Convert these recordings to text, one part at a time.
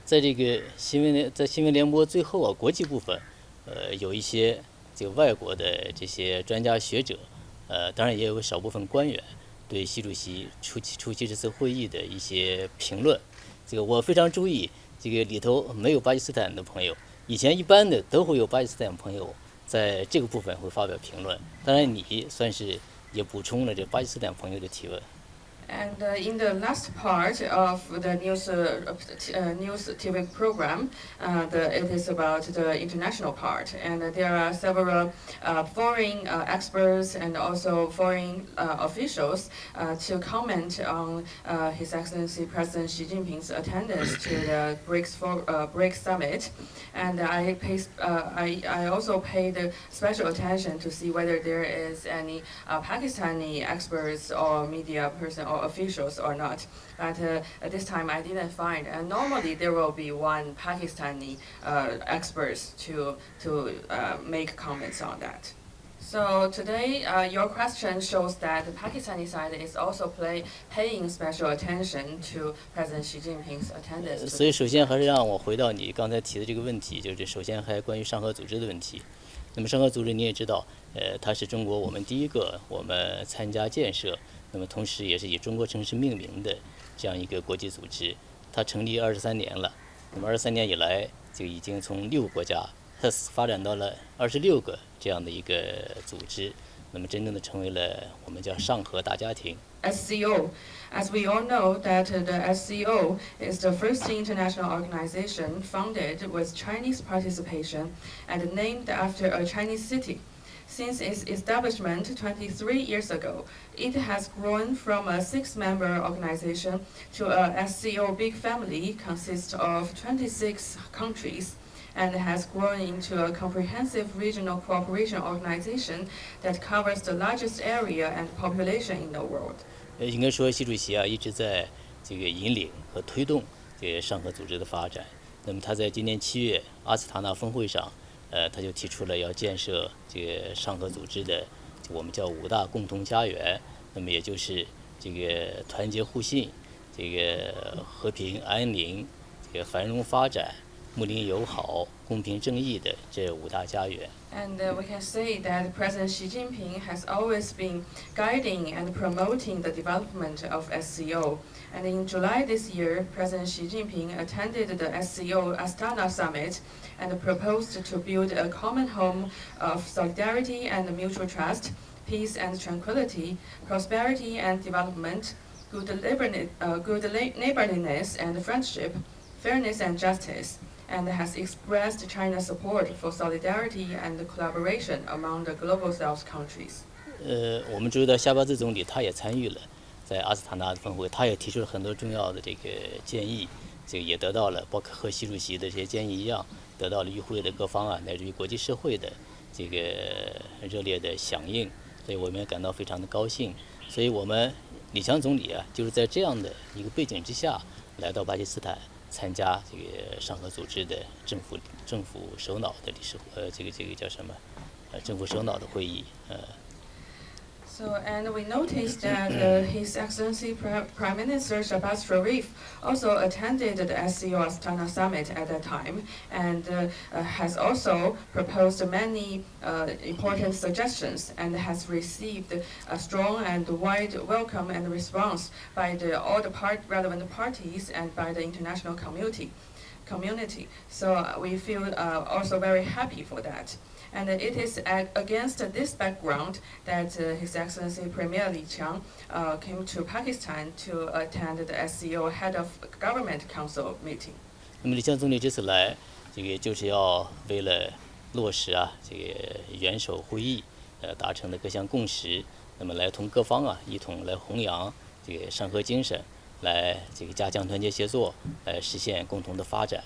在这个新闻联播最后啊，国际部分，有一些这个外国的这些专家学者，当然也有少部分官员对习主席出席这次会议的一些评论。这个我非常注意，这个里头没有巴基斯坦的朋友，以前一般的都会有巴基斯坦朋友在这个部分会发表评论。当然，你算是也补充了这巴基斯坦朋友的提问。And in the last part of the news TV program, it is about the international part, and there are several foreign experts and also foreign officials to comment on His Excellency President Xi Jinping's attendance to the BRICS summit. And I also paid special attention to see whether there is any Pakistani experts or media person or officials or not. But at this time I didn't find. And normally there will be one Pakistani experts to make comments on that. So today, your question shows that the Pakistani side is also paying special attention to President Xi Jinping's attendance. 所以，首先还是让我回到你刚才提的这个问题，就是首先还关于上合组织的问题。那么，上合组织你也知道，它是中国我们第一个我们参加建设，那么同时也是以中国城市命名的这样一个国际组织。它成立23年了，那么23年以来，就已经从6个国家，它发展到了26个这样的一个组织，那么真正的成为了我们叫上合大家庭。SCO. As we all know that the SCO is the first international organization founded with Chinese participation and named after a Chinese city. Since its establishment 23 years ago, it has grown from a 6-member organization to a SCO big family consisting of 26 countries, and has grown into a comprehensive regional cooperation organization that covers the largest area and population in the world. 应该说，习主席啊一直在这个引领和推动这个上合组织的发展。那么他在今年7月阿斯塔纳峰会上，他就提出了要建设这个上合组织的，我们叫5大共同家园。那么也就是这个团结互信、这个和平安宁、这个繁荣发展、睦邻友好、公平正义的这5大家园。And we can say that President Xi Jinping has always been guiding and promoting the development of SCO. And in July this year, President Xi Jinping attended the SCO Astana summit and proposed to build a common home of solidarity and mutual trust, peace and tranquility, prosperity and development, good neighborliness and friendship, fairness and justice, and has expressed China's support for solidarity and collaboration among the Global South countries. 我们注意到夏巴兹总理他也参与了在阿斯塔纳的峰会，他也提出了很多重要的这个建议，这个也得到了包括和习主席的这些建议一样，得到了与会的各方啊，乃至于国际社会的这个热烈的响应，所以我们也感到非常的高兴。所以我们李强总理啊，就是在这样的一个背景之下来到巴基斯坦。参加这个上合组织的政府首脑的理事这个叫什么？政府首脑的会议So, and we noticed that His Excellency Prime Minister Shahbaz Sharif also attended the SCO Astana summit at that time, and has also proposed many important suggestions, and has received a strong and wide welcome and response by all the relevant parties and by the international community. So we feel also very happy for that. And it is against this background that His Excellency Premier Li Qiang came to Pakistan to attend the SCO Head of Government Council meeting. 那么李强总理这次来，这个就是要为了落实啊这个元首会议达成的各项共识，那么来同各方啊一同来弘扬这个上合精神，来这个加强团结协作，来实现共同的发展。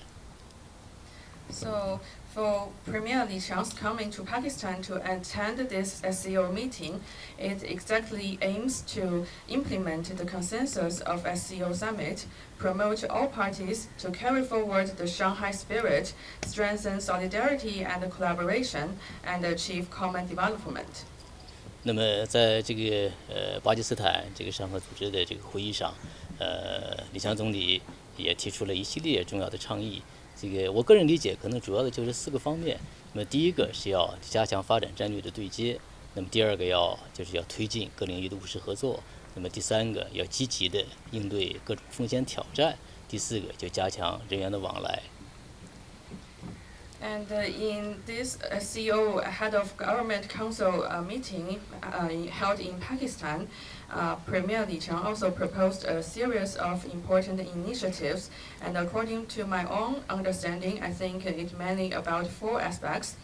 So, for Premier Li Qiang's coming to Pakistan to attend this SCO meeting, it exactly aims to implement the consensus of SCO summit, promote all parties to carry forward the Shanghai spirit, strengthen solidarity and collaboration, and achieve common development. 那么在这个巴基斯坦这个上合组织的这个会议上，李强总理也提出了一系列重要的倡议。这个我个人理解，可能主要的就是4个方面。那么第一个是要加强发展战略的对接，那么第二个就是要推进各领域的务实合作，那么第三个要积极的应对各种风险挑战，第4个就加强人员的往来。And in this CEO Head of Government Council meeting held in Pakistan, Premier Li Qiang also proposed a series of important initiatives. And according to my own understanding, I think it's mainly about 4 aspects,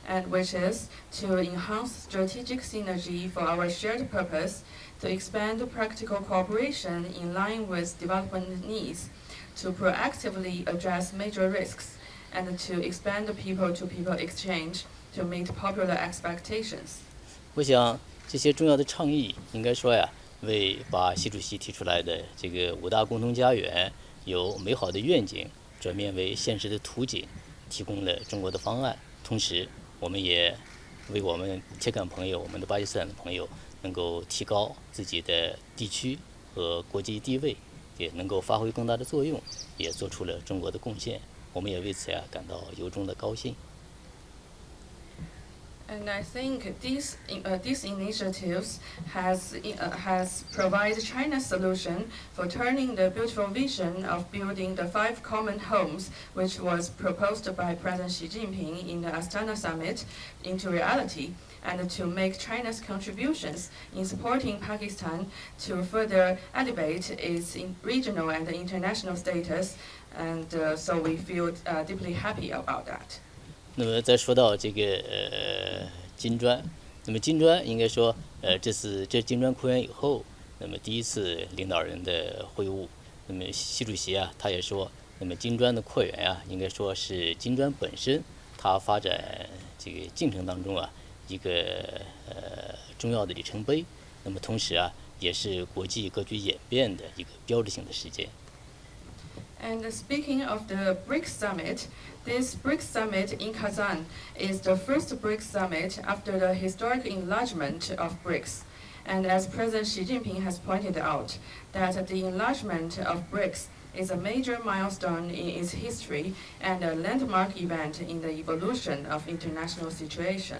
and which is to enhance strategic synergy for our shared purpose, to expand practical cooperation in line with development needs, to proactively address major risks, and to expand the people-to-people exchange to meet popular expectations. 我想这些重要的倡议，应该说呀，为把习主席提出来的这个5大共同家园由美好的愿景转变为现实的图景，提供了中国的方案。同时，我们也为我们铁杆朋友、我们的巴基斯坦的朋友，能够提高自己的地区和国际地位，也能够发挥更大的作用，也做出了中国的贡献。我们也为此呀感到由衷的高兴。And I think these initiatives has provided China's solution for turning the beautiful vision of building the 5 common homes, which was proposed by President Xi Jinping in the Astana summit, into reality, and to make China's contributions in supporting Pakistan to further elevate its regional and international status. And so we feel deeply happy about that. 那么再说到这个金砖，那么金砖应该说这是金砖扩员以后，那么第一次领导人的会晤。那么习主席啊，他也说，那么金砖的扩员啊，应该说是金砖本身它发展这个进程当中啊一个重要的里程碑。那么同时啊，也是国际格局演变的一个标志性的事件。And speaking of the BRICS summit, this BRICS summit in Kazan is the first BRICS summit after the historic enlargement of BRICS. And as President Xi Jinping has pointed out, that the enlargement of BRICS is a major milestone in its history and a landmark event in the evolution of international situation.